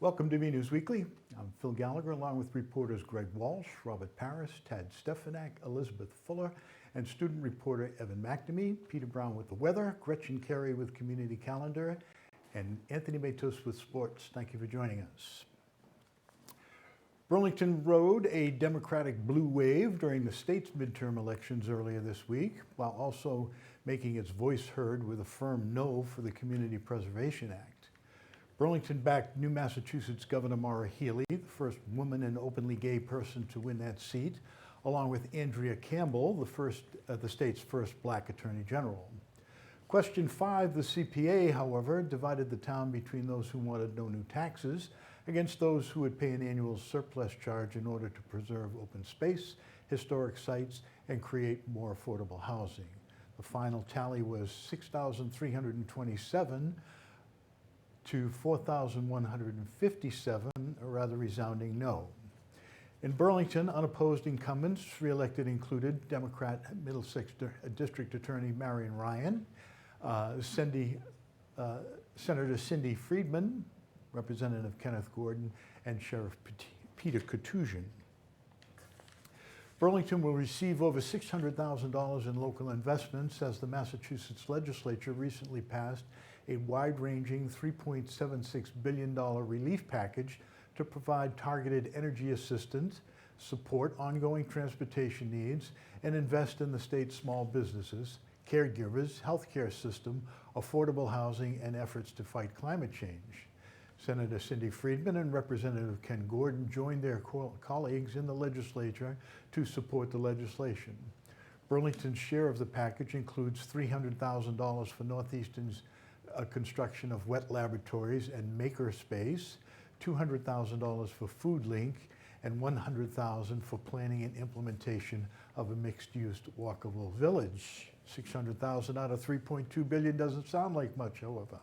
Welcome to BNEWS Weekly. I'm Phil Gallagher, along with reporters Greg Walsh, Robert Paris, Tad Stefanak, Elizabeth Fuller, and student reporter Evan McNamee, Peter Brown with the weather, Gretchen Carey with community calendar, and Anthony Matos with sports. Thank you for joining us. Burlington rode a Democratic blue wave during the state's midterm elections earlier this week, while also making its voice heard with a firm no for the Community Preservation Act. Burlington backed New Massachusetts Governor Maura Healey, the first woman and openly gay person to win that seat, along with Andrea Campbell, the state's first black attorney general. Question 5, the CPA, however, divided the town between those who wanted no new taxes against those who would pay an annual surplus charge in order to preserve open space, historic sites, and create more affordable housing. The final tally was 6,327 to 4,157, a rather resounding no. In Burlington, unopposed incumbents re-elected included Democrat Middlesex District Attorney Marion Ryan, Senator Cindy Friedman, Representative Kenneth Gordon, and Sheriff Peter Katusian. Burlington will receive over $600,000 in local investments as the Massachusetts legislature recently passed a wide-ranging $3.76 billion relief package to provide targeted energy assistance, support ongoing transportation needs, and invest in the state's small businesses, caregivers, healthcare system, affordable housing, and efforts to fight climate change. Senator Cindy Friedman and Representative Ken Gordon joined their colleagues in the legislature to support the legislation. Burlington's share of the package includes $300,000 for Northeastern's construction of wet laboratories and maker space, $200,000 for Food Link, and $100,000 for planning and implementation of a mixed-use walkable village. $600,000 out of $3.2 billion doesn't sound like much, however.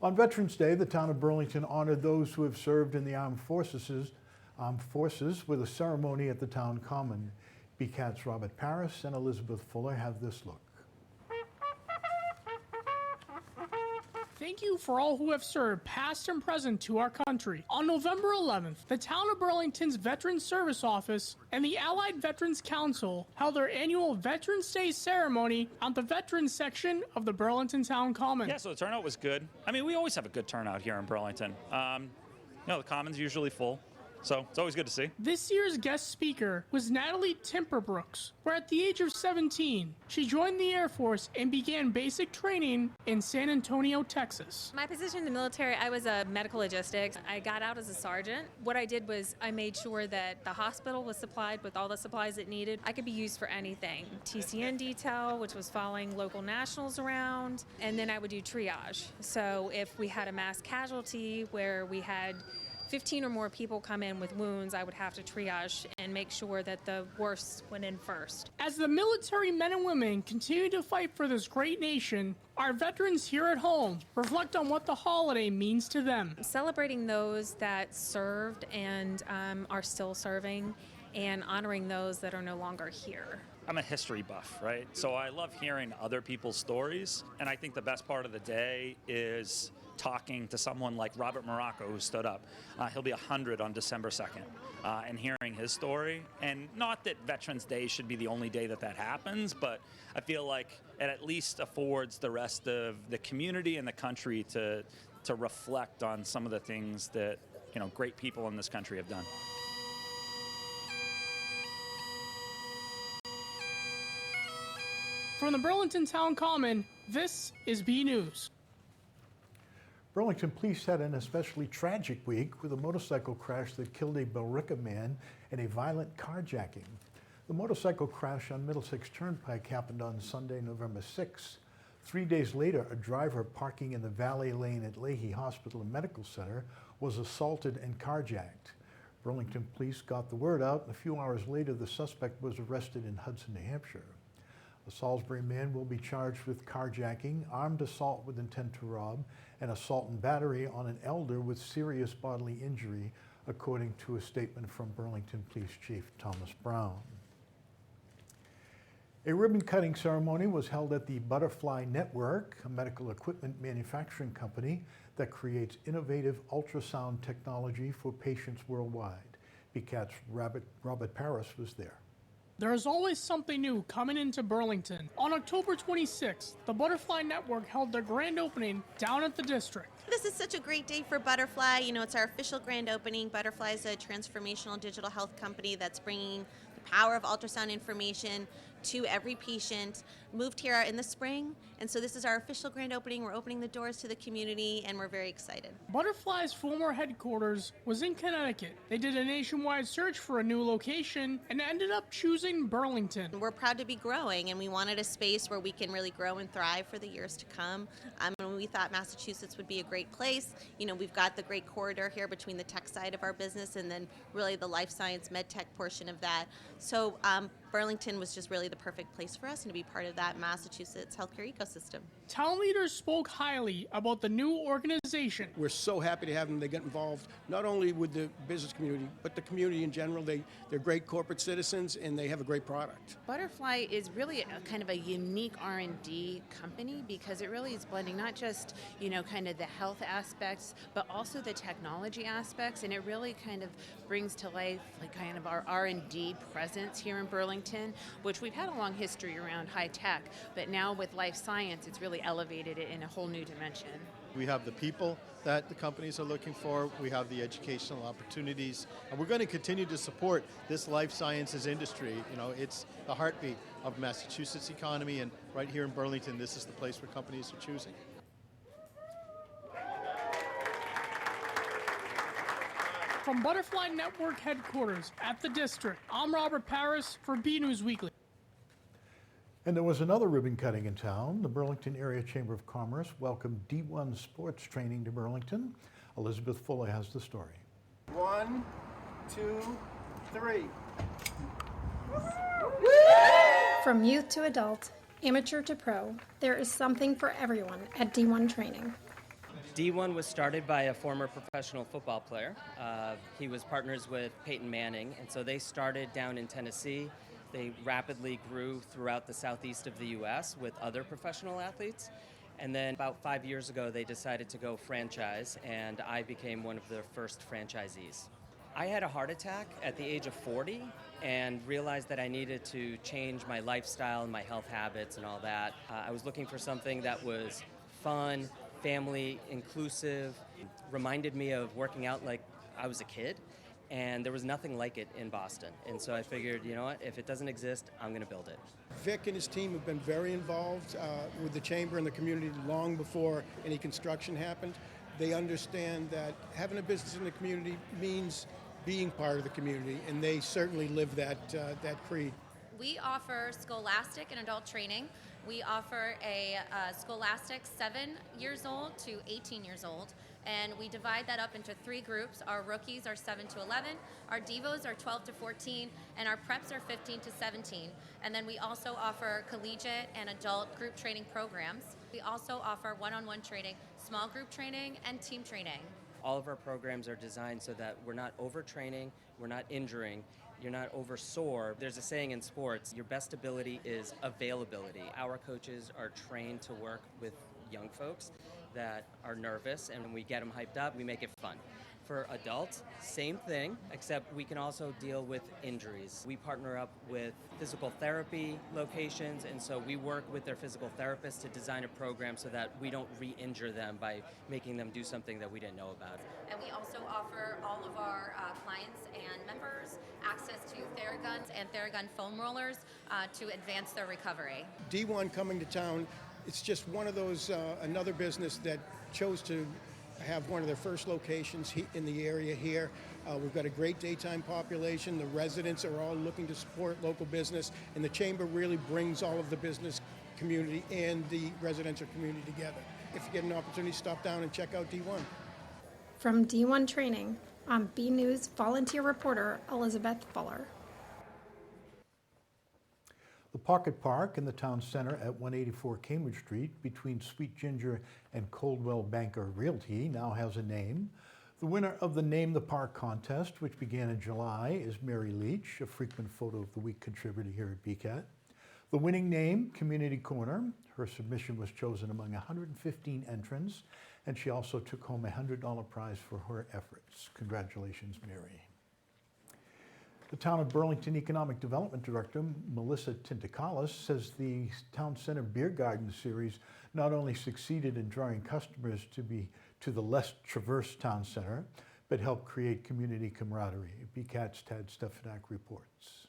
On Veterans Day, the town of Burlington honored those who have served in the armed forces with a ceremony at the town common. BCAT's Robert Paris and Elizabeth Fuller have this look. Thank you for all who have served, past and present, to our country. On November 11th, the town of Burlington's Veterans Service Office and the Allied Veterans Council held their annual Veterans Day ceremony on the Veterans section of the Burlington Town Common. Yeah, so the turnout was good. I mean, we always have a good turnout here in Burlington. The Common's usually full. So it's always good to see. This year's guest speaker was Natalie Timperbrooks, where at the age of 17, she joined the Air Force and began basic training in San Antonio, Texas. My position in the military, I was a medical logistics. I got out as a sergeant. What I did was I made sure that the hospital was supplied with all the supplies it needed. I could be used for anything. TCN detail, which was following local nationals around, and then I would do triage. So if we had a mass casualty where we had 15 or more people come in with wounds, I would have to triage and make sure that the worst went in first. As the military men and women continue to fight for this great nation, our veterans here at home reflect on what the holiday means to them. Celebrating those that served and are still serving, and honoring those that are no longer here. I'm a history buff, right? So I love hearing other people's stories, and I think the best part of the day is talking to someone like Robert Morocco, who stood up. He'll be 100 on December 2nd, and hearing his story. And not that Veterans Day should be the only day that happens, but I feel like it at least affords the rest of the community and the country to reflect on some of the things that great people in this country have done. From the Burlington Town Common, this is BNews. Burlington police had an especially tragic week with a motorcycle crash that killed a Billerica man and a violent carjacking. The motorcycle crash on Middlesex Turnpike happened on Sunday, November 6th. 3 days later, a driver parking in the Valley Lane at Leahy Hospital and Medical Center was assaulted and carjacked. Burlington police got the word out, and a few hours later, the suspect was arrested in Hudson, New Hampshire. The Salisbury man will be charged with carjacking, armed assault with intent to rob, and assault and battery on an elder with serious bodily injury, according to a statement from Burlington Police Chief Thomas Brown. A ribbon-cutting ceremony was held at the Butterfly Network, a medical equipment manufacturing company that creates innovative ultrasound technology for patients worldwide. BCAT's Robert Paris was there. There's always something new coming into Burlington. On October 26th, the Butterfly Network held their grand opening down at the district. This is such a great day for Butterfly. You know, it's our official grand opening. Butterfly is a transformational digital health company that's bringing the power of ultrasound information to every patient. Moved here in the spring, and so this is our official grand opening. We're opening the doors to the community, and we're very excited. Butterfly's former headquarters was in Connecticut. They did a nationwide search for a new location and ended up choosing Burlington. We're proud to be growing, and we wanted a space where we can really grow and thrive for the years to come. And we thought Massachusetts would be a great place. You know, we've got the great corridor here between the tech side of our business and then really the life science med tech portion of that. So Burlington was just really the perfect place for us and to be part of that Massachusetts healthcare ecosystem. Town leaders spoke highly about the new organization. We're so happy to have them. They get involved not only with the business community, but the community in general. They're great corporate citizens, and they have a great product. Butterfly is really kind of a unique R&D company because it really is blending not just, kind of the health aspects, but also the technology aspects, and it really kind of brings to life kind of our R&D presence here in Burlington, which we've had a long history around high tech, but now with life science, it's really elevated it in a whole new dimension. We have the people that the companies are looking for, we have the educational opportunities, and we're going to continue to support this life sciences industry. It's the heartbeat of Massachusetts economy, and right here in Burlington, this is the place where companies are choosing. From Butterfly Network headquarters at the district, I'm Robert Paris for BNEWS Weekly. And there was another ribbon cutting in town. The Burlington Area Chamber of Commerce welcomed D1 sports training to Burlington. Elizabeth Fuller has the story. 1, 2, 3. From youth to adult, amateur to pro, there is something for everyone at D1 Training. D1 was started by a former professional football player. He was partners with Peyton Manning, and so they started down in Tennessee. They rapidly grew throughout the southeast of the U.S. with other professional athletes. And then about 5 years ago, they decided to go franchise, and I became one of their first franchisees. I had a heart attack at the age of 40 and realized that I needed to change my lifestyle and my health habits and all that. I was looking for something that was fun, family inclusive, reminded me of working out like I was a kid, and there was nothing like it in Boston. And so I figured, you know what, if it doesn't exist, I'm going to build it. Vic and his team have been very involved with the chamber and the community long before any construction happened. They understand that having a business in the community means being part of the community, and they certainly live that creed. We offer scholastic and adult training. We offer a scholastic 7 years old to 18 years old, and we divide that up into 3 groups. Our rookies are 7 to 11, our devos are 12 to 14, and our preps are 15 to 17. And then we also offer collegiate and adult group training programs. We also offer one-on-one training, small group training, and team training. All of our programs are designed so that we're not overtraining, we're not injuring, you're not over sore. There's a saying in sports, your best ability is availability. Our coaches are trained to work with young folks that are nervous, and when we get them hyped up, we make it fun. For adults, same thing, except we can also deal with injuries. We partner up with physical therapy locations, and so we work with their physical therapists to design a program so that we don't re-injure them by making them do something that we didn't know about. And we also offer all of our clients and members access to Theraguns and Theragun foam rollers to advance their recovery. D1 coming to town, it's just one of those, another business that chose to have one of their first locations in the area here. We've got a great daytime population. The residents are all looking to support local business, and the chamber really brings all of the business community and the residential community together. If you get an opportunity, stop down and check out D1. From D1 Training, I'm BNEWS volunteer reporter Elizabeth Fuller. The Pocket Park in the town center at 184 Cambridge Street between Sweet Ginger and Coldwell Banker Realty now has a name. The winner of the Name the Park contest, which began in July, is Mary Leach, a frequent Photo of the Week contributor here at BCAT. The winning name, Community Corner. Her submission was chosen among 115 entrants, and she also took home a $100 prize for her efforts. Congratulations, Mary. The Town of Burlington Economic Development Director, Melissa Tintakalis, says the Town Center Beer Garden Series not only succeeded in drawing customers to the less traversed town center, but helped create community camaraderie. BCAT's Tad Stefanak reports.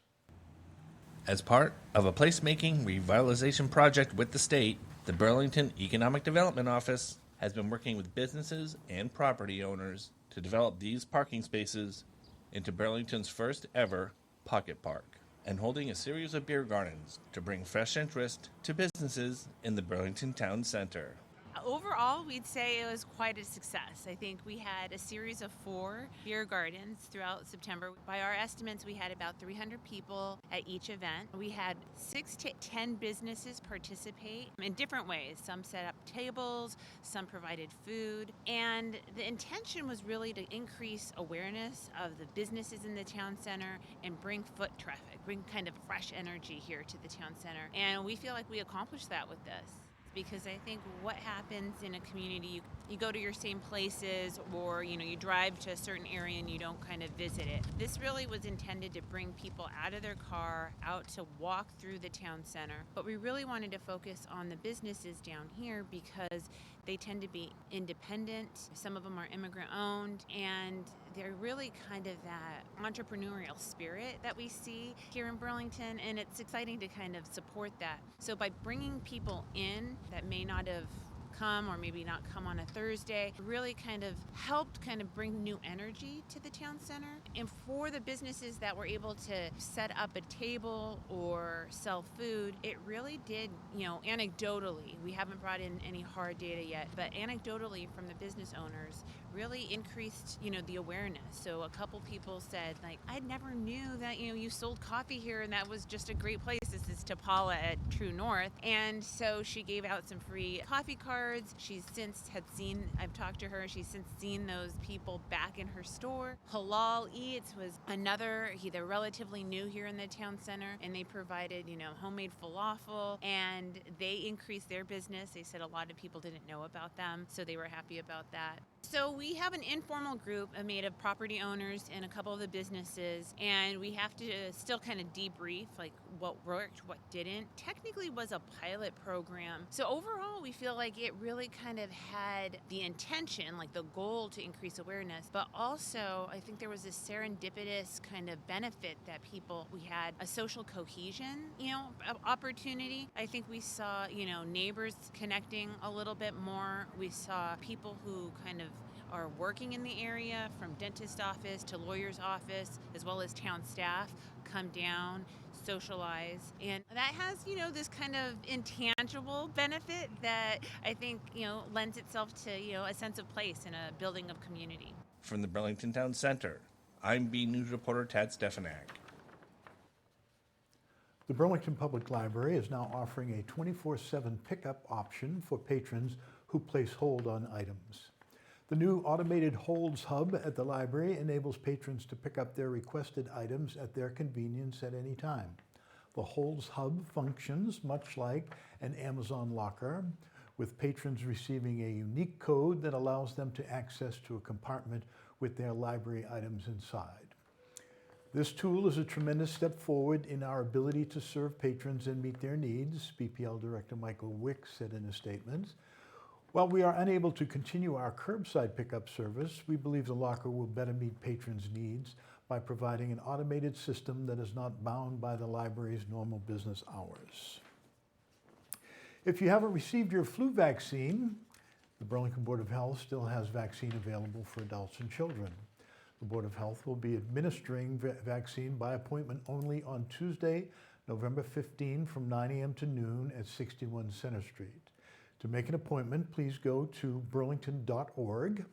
As part of a placemaking revitalization project with the state, the Burlington Economic Development Office has been working with businesses and property owners to develop these parking spaces into Burlington's first ever pocket park, and holding a series of beer gardens to bring fresh interest to businesses in the Burlington Town Center. Overall, we'd say it was quite a success. I think we had a series of 4 beer gardens throughout September. By our estimates, we had about 300 people at each event. We had 6 to 10 businesses participate in different ways. Some set up tables, some provided food, and the intention was really to increase awareness of the businesses in the town center and bring foot traffic, bring kind of fresh energy here to the town center. And we feel like we accomplished that with this. Because I think what happens in a community, you go to your same places, or you drive to a certain area and you don't kind of visit it. This really was intended to bring people out of their car, out to walk through the town center. But we really wanted to focus on the businesses down here because they tend to be independent. Some of them are immigrant owned, and they're really kind of that entrepreneurial spirit that we see here in Burlington, and it's exciting to kind of support that. So by bringing people in that may not have come or maybe not come on a Thursday, really kind of helped kind of bring new energy to the town center. And for the businesses that were able to set up a table or sell food, it really did, anecdotally, we haven't brought in any hard data yet, but anecdotally from the business owners, really increased, the awareness. So a couple people said, I never knew that, you sold coffee here and that was just a great place. This is to Paula at True North. And so she gave out some free coffee cards. I've talked to her, she's since seen those people back in her store. Halal Eats was another, they're relatively new here in the town center, and they provided, homemade falafel, and they increased their business. They said a lot of people didn't know about them, so they were happy about that. So we have an informal group made of property owners and a couple of the businesses, and we have to still kind of debrief what worked, what didn't. Technically was a pilot program. So overall, we feel like it really kind of had the intention, the goal to increase awareness, but also I think there was this serendipitous kind of benefit that we had a social cohesion, opportunity. I think we saw, neighbors connecting a little bit more. We saw people who kind of are working in the area, from dentist office to lawyer's office, as well as town staff, come down, socialize. And that has, this kind of intangible benefit that I think, lends itself to, a sense of place in a building of community. From the Burlington Town Center, I'm BNEWS reporter Tad Stefanak. The Burlington Public Library is now offering a 24/7 pickup option for patrons who place hold on items. The new automated holds hub at the library enables patrons to pick up their requested items at their convenience at any time. The holds hub functions much like an Amazon locker, with patrons receiving a unique code that allows them to access to a compartment with their library items inside. This tool is a tremendous step forward in our ability to serve patrons and meet their needs, BPL Director Michael Wick said in a statement. While we are unable to continue our curbside pickup service, we believe the locker will better meet patrons' needs by providing an automated system that is not bound by the library's normal business hours. If you haven't received your flu vaccine, the Burlington Board of Health still has vaccine available for adults and children. The Board of Health will be administering vaccine by appointment only on Tuesday, November 15 from 9 a.m. to noon at 61 Center Street. To make an appointment, please go to burlington.org.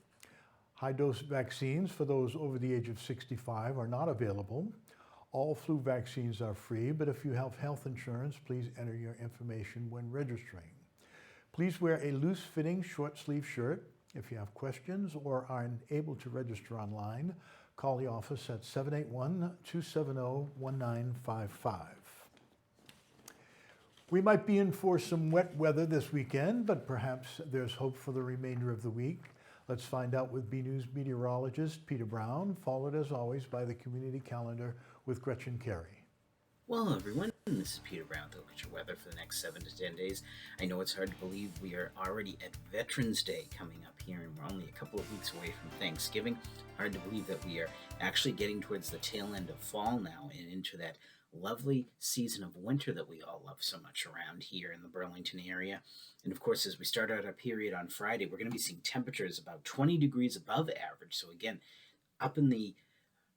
High-dose vaccines for those over the age of 65 are not available. All flu vaccines are free, but if you have health insurance, please enter your information when registering. Please wear a loose-fitting short-sleeve shirt. If you have questions or are unable to register online, call the office at 781-270-1955. We might be in for some wet weather this weekend, but perhaps there's hope for the remainder of the week. Let's find out with BNews meteorologist Peter Brown, followed as always by the community calendar with Gretchen Carey. Well, everyone, this is Peter Brown to look at your weather for the next 7 to 10 days. I know it's hard to believe we are already at Veterans Day coming up here, and we're only a couple of weeks away from Thanksgiving. Hard to believe that we are actually getting towards the tail end of fall now and into that lovely season of winter that we all love so much around here in the Burlington area. And of course, as we start out our period on Friday, we're going to be seeing temperatures about 20 degrees above average. So again, up in the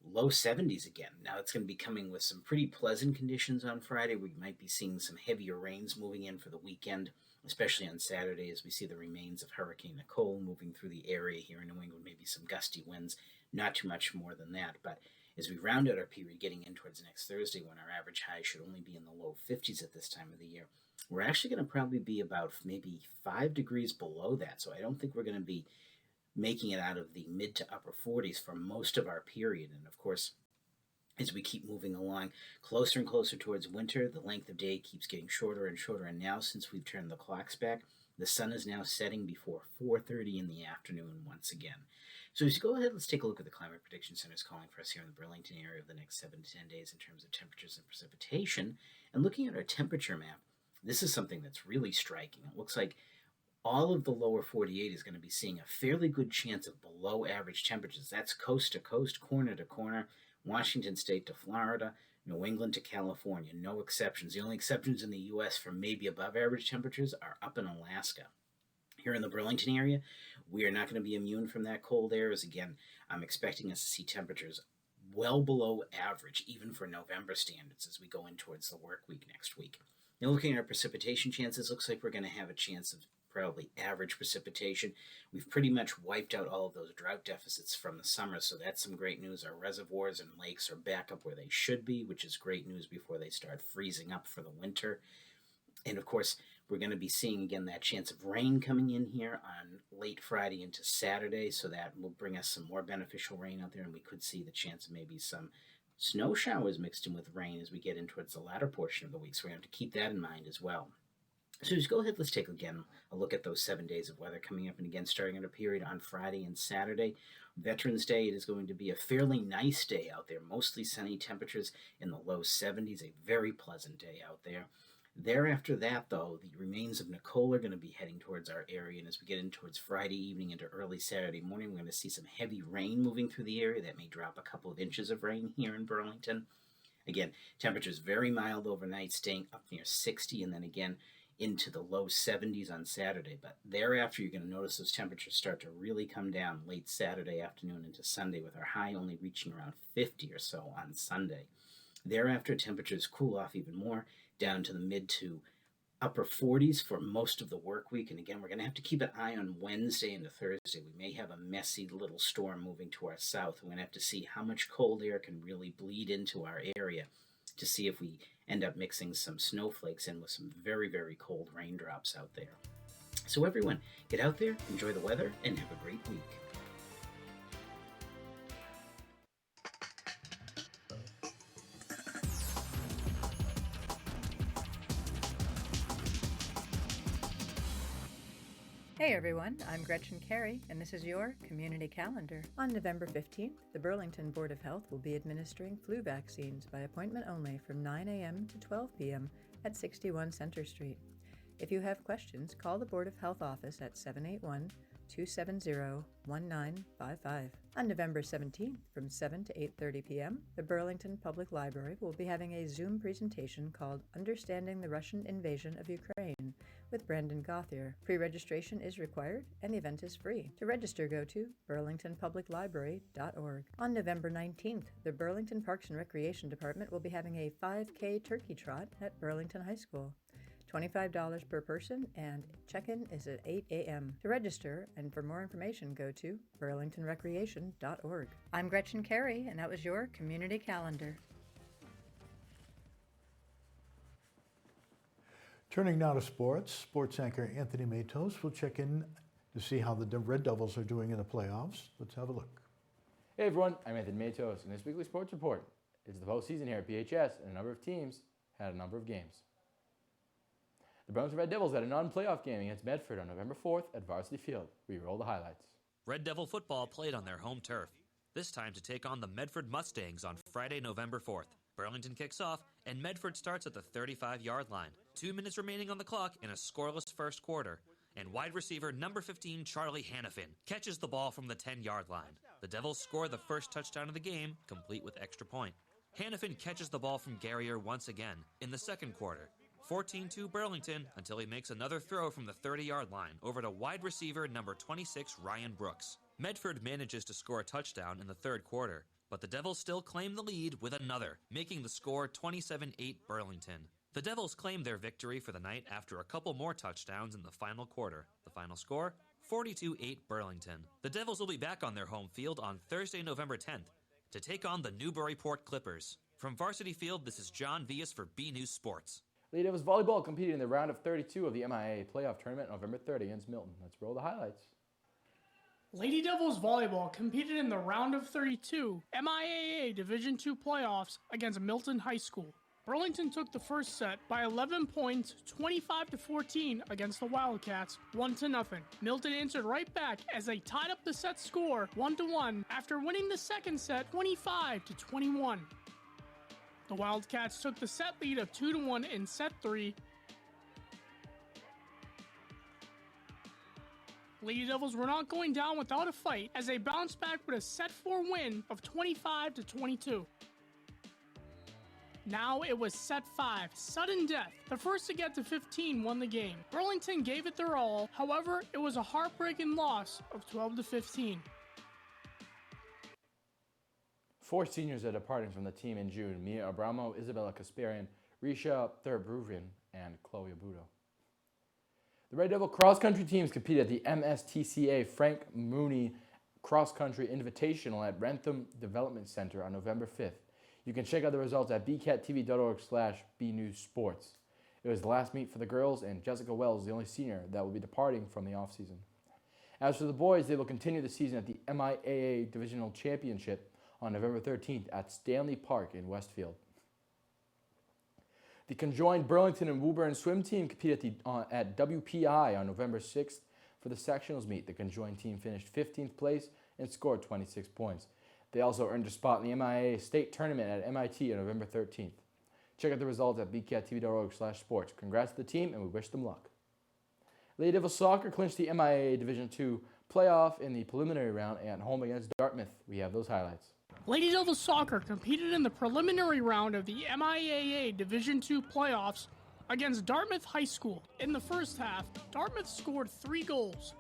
low 70s again. Now it's going to be coming with some pretty pleasant conditions on Friday. We might be seeing some heavier rains moving in for the weekend, especially on Saturday as we see the remains of Hurricane Nicole moving through the area here in New England, maybe some gusty winds, not too much more than that. But as we round out our period getting in towards next Thursday, when our average high should only be in the low 50s at this time of the year, we're actually going to probably be about maybe 5 degrees below that. So I don't think we're going to be making it out of the mid to upper 40s for most of our period. And of course, as we keep moving along closer and closer towards winter, the length of day keeps getting shorter and shorter. And now, since we've turned the clocks back, the sun is now setting before 4:30 in the afternoon once again. So as you go ahead, let's take a look at the Climate Prediction Center's calling for us here in the Burlington area over the next 7 to 10 days in terms of temperatures and precipitation. And looking at our temperature map, this is something that's really striking. It looks like all of the lower 48 is going to be seeing a fairly good chance of below average temperatures. That's coast to coast, corner to corner, Washington State to Florida, New England to California, no exceptions. The only exceptions in the U.S. for maybe above average temperatures are up in Alaska. Here in the Burlington area, we are not going to be immune from that cold air, as again, I'm expecting us to see temperatures well below average, even for November standards as we go in towards the work week next week. Now looking at our precipitation chances, looks like we're going to have a chance of probably average precipitation. We've pretty much wiped out all of those drought deficits from the summer, so that's some great news. Our reservoirs and lakes are back up where they should be, which is great news before they start freezing up for the winter. And of course, we're going to be seeing again that chance of rain coming in here on late Friday into Saturday, so that will bring us some more beneficial rain out there, and we could see the chance of maybe some snow showers mixed in with rain as we get in towards the latter portion of the week, so we have to keep that in mind as well. So just go ahead, let's take again a look at those 7 days of weather coming up, and again starting in a period on Friday and Saturday. Veterans Day, it is going to be a fairly nice day out there, mostly sunny temperatures in the low 70s, a very pleasant day out there. Thereafter that, though, the remains of Nicole are going to be heading towards our area, and as we get in towards Friday evening into early Saturday morning, we're going to see some heavy rain moving through the area. That may drop a couple of inches of rain here in Burlington. Again, temperatures very mild overnight, staying up near 60, and then again into the low 70s on Saturday. But thereafter, you're going to notice those temperatures start to really come down late Saturday afternoon into Sunday, with our high only reaching around 50 or so on Sunday. Thereafter, temperatures cool off even more, down to the mid to upper 40s for most of the work week. And again, we're going to have to keep an eye on Wednesday into Thursday. We may have a messy little storm moving to our south. We're going to have to see how much cold air can really bleed into our area to see if we end up mixing some snowflakes in with some very, very cold raindrops out there. So everyone, get out there, enjoy the weather, and have a great week. Hey everyone, I'm Gretchen Carey, and this is your Community Calendar. On November 15th, the Burlington Board of Health will be administering flu vaccines by appointment only from 9 a.m. to 12 p.m. at 61 Center Street. If you have questions, call the Board of Health office at 781-270-1955. On November 17th, from 7 to 8:30 p.m., the Burlington Public Library will be having a Zoom presentation called Understanding the Russian Invasion of Ukraine with Brandon Gothier. Pre-registration is required, and the event is free. To register, go to burlingtonpubliclibrary.org. On November 19th, the Burlington Parks and Recreation Department will be having a 5K turkey trot at Burlington High School. $25 per person, and check-in is at 8 a.m. To register and for more information, go to burlingtonrecreation.org. I'm Gretchen Carey, and that was your Community Calendar. Turning now to sports, sports anchor Anthony Matos will check in to see how the Red Devils are doing in the playoffs. Let's have a look. Hey everyone, I'm Anthony Matos, and this weekly sports report is the postseason here at PHS, and a number of teams had a number of games. The Burlington Red Devils had a non-playoff game against Medford on November 4th at Varsity Field. We roll the highlights. Red Devil football played on their home turf, this time to take on the Medford Mustangs on Friday, November 4th. Burlington kicks off, and Medford starts at the 35-yard line. 2 minutes remaining on the clock in a scoreless first quarter, and wide receiver number 15 Charlie Hannafin catches the ball from the 10-yard line. The Devils score the first touchdown of the game, complete with extra point. Hannafin catches the ball from Garrier once again in the second quarter. 14-2 Burlington until he makes another throw from the 30-yard line over to wide receiver number 26 Ryan Brooks. Medford manages to score a touchdown in the third quarter, but the Devils still claim the lead with another, making the score 27-8 Burlington. The Devils claim their victory for the night after a couple more touchdowns in the final quarter. The final score, 42-8 Burlington. The Devils will be back on their home field on Thursday, November 10th to take on the Newburyport Clippers. From Varsity Field, this is John Vias for BNews Sports. Lady Devils volleyball competed in the round of 32 of the MIAA playoff tournament on November 30 against Milton. Let's roll the highlights. Lady Devils volleyball competed in the round of 32 MIAA Division II playoffs against Milton High School. Burlington took the first set by 11 points, 25-14 against the Wildcats, 1-0. Milton answered right back as they tied up the set score 1-1 after winning the second set 25-21. The Wildcats took the set lead of 2-1 in set 3. Lady Devils were not going down without a fight as they bounced back with a set 4 win of 25-22. Now it was set 5, sudden death. The first to get to 15 won the game. Burlington gave it their all, however, it was a heartbreaking loss of 12-15. 4 seniors are departing from the team in June: Mia Abramo, Isabella Kasparian, Risha Thurbruvin, and Chloe Abudo. The Red Devil cross-country teams competed at the MSTCA Frank Mooney Cross Country Invitational at Rentham Development Center on November 5th. You can check out the results at bcattv.org/bnewsports. It was the last meet for the girls, and Jessica Wells is the only senior that will be departing from the offseason. As for the boys, they will continue the season at the MIAA Divisional Championship on November 13th at Stanley Park in Westfield. The conjoined Burlington and Woburn swim team competed at WPI on November 6th for the sectionals meet. The conjoined team finished 15th place and scored 26 points. They also earned a spot in the MIAA State Tournament at MIT on November 13th. Check out the results at bcattv.org/sports. Congrats to the team, and we wish them luck. Lady Devils Soccer clinched the MIAA Division II playoff in the preliminary round at home against Dartmouth. We have those highlights. Lady Devils Soccer competed in the preliminary round of the MIAA Division II playoffs against Dartmouth High School. In the first half, Dartmouth scored 3 goals.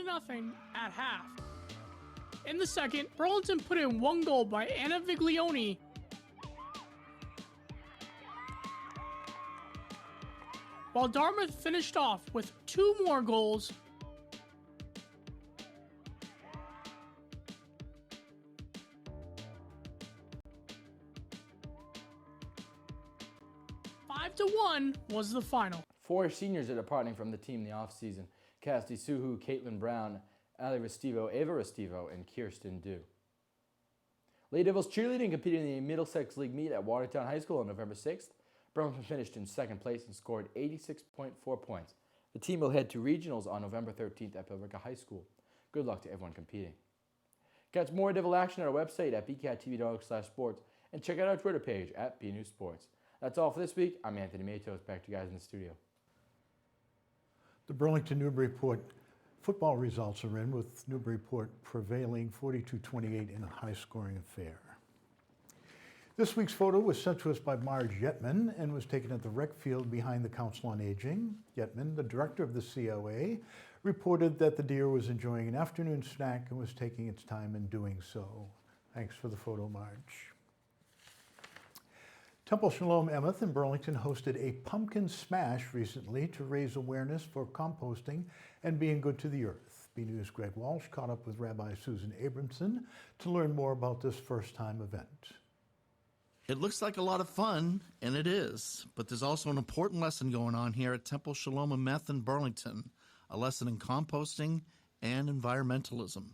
Nothing at half. In the second, Burlington put in 1 goal by Anna Viglione, while Dartmouth finished off with 2 more goals. Five to 1 was the final. 4 seniors are departing from the team in the offseason: Cassidy Suhu, Caitlin Brown, Ali Restivo, Ava Restivo, and Kirsten Dew. Lady Devils cheerleading competed in the Middlesex League meet at Watertown High School on November 6th. Burlington finished in second place and scored 86.4 points. The team will head to regionals on November 13th at Billerica High School. Good luck to everyone competing. Catch more Devil action at our website at bcattv.org/sports and check out our Twitter page at BNewsSports. That's all for this week. I'm Anthony Matos. Back to you guys in the studio. The Burlington Newburyport football results are in, with Newburyport prevailing 42-28 in a high-scoring affair. This week's photo was sent to us by Marge Yetman and was taken at the rec field behind the Council on Aging. Yetman, the director of the COA, reported that the deer was enjoying an afternoon snack and was taking its time in doing so. Thanks for the photo, Marge. Temple Shalom Emmett in Burlington hosted a pumpkin smash recently to raise awareness for composting and being good to the earth. BNews' Greg Walsh caught up with Rabbi Susan Abramson to learn more about this first-time event. It looks like a lot of fun, and it is, but there's also an important lesson going on here at Temple Shalom Emmett in Burlington, a lesson in composting and environmentalism.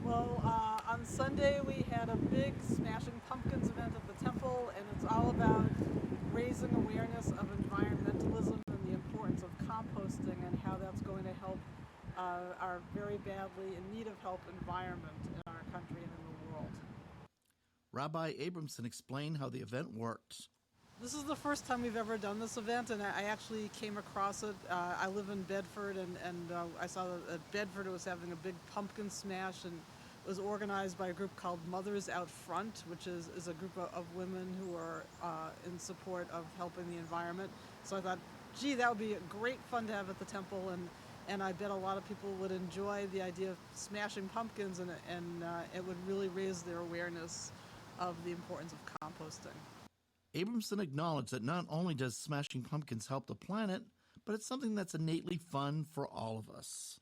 Well, on Sunday we had a big Smashing Pumpkins event at the temple, and it's all about raising awareness of environmentalism and the importance of composting and how that's going to help our very badly in need of help environment in our country and in the world. Rabbi Abramson explained how the event worked. This is the first time we've ever done this event, and I actually came across it. I live in Bedford, and I saw that Bedford was having a big pumpkin smash, and it was organized by a group called Mothers Out Front, which is a group of women who are in support of helping the environment. So I thought, gee, that would be great fun to have at the temple, and I bet a lot of people would enjoy the idea of smashing pumpkins, and it would really raise their awareness of the importance of composting. Abramson acknowledged that not only does Smashing Pumpkins help the planet, but it's something that's innately fun for all of us.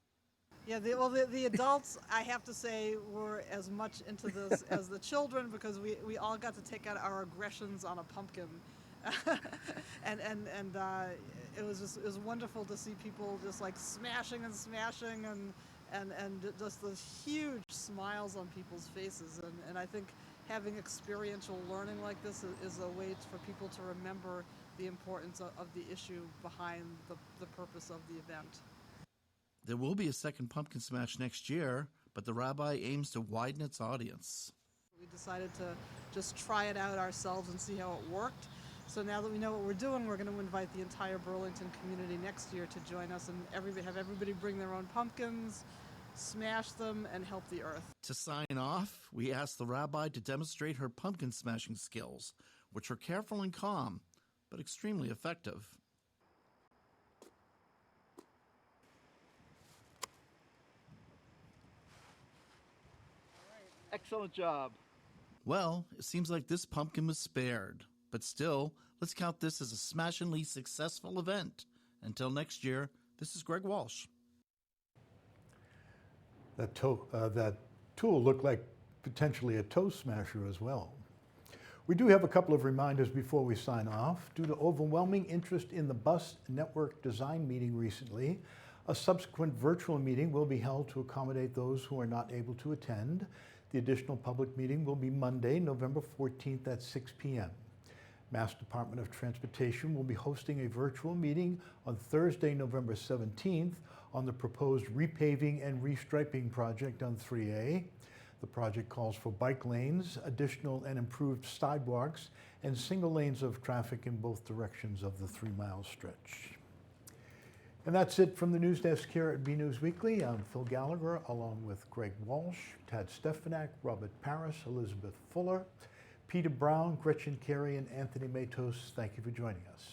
Yeah, the adults, I have to say, were as much into this as the children, because we all got to take out our aggressions on a pumpkin. and it was wonderful to see people just like smashing and just those huge smiles on people's faces. And I think having experiential learning like this is a way for people to remember the importance of the issue behind the purpose of the event. There will be a second pumpkin smash next year, but the rabbi aims to widen its audience. We decided to just try it out ourselves and see how it worked. So now that we know what we're doing, we're going to invite the entire Burlington community next year to join us and have everybody bring their own pumpkins, smash them, and help the earth. To sign off, we asked the rabbi to demonstrate her pumpkin smashing skills, which are careful and calm, but extremely effective. Excellent job. Well, it seems like this pumpkin was spared, but still, let's count this as a smashingly successful event. Until next year, this is Greg Walsh. That tool looked like potentially a toe smasher as well. We do have a couple of reminders before we sign off. Due to overwhelming interest in the bus network design meeting recently, a subsequent virtual meeting will be held to accommodate those who are not able to attend. The additional public meeting will be Monday, November 14th at 6 p.m. Mass Department of Transportation will be hosting a virtual meeting on Thursday, November 17th on the proposed repaving and restriping project on 3A. The project calls for bike lanes, additional and improved sidewalks, and single lanes of traffic in both directions of the 3-mile stretch. And that's it from the news desk here at BNews Weekly. I'm Phil Gallagher, along with Greg Walsh, Tad Stefanak, Robert Paris, Elizabeth Fuller, Peter Brown, Gretchen Carey, and Anthony Matos. Thank you for joining us.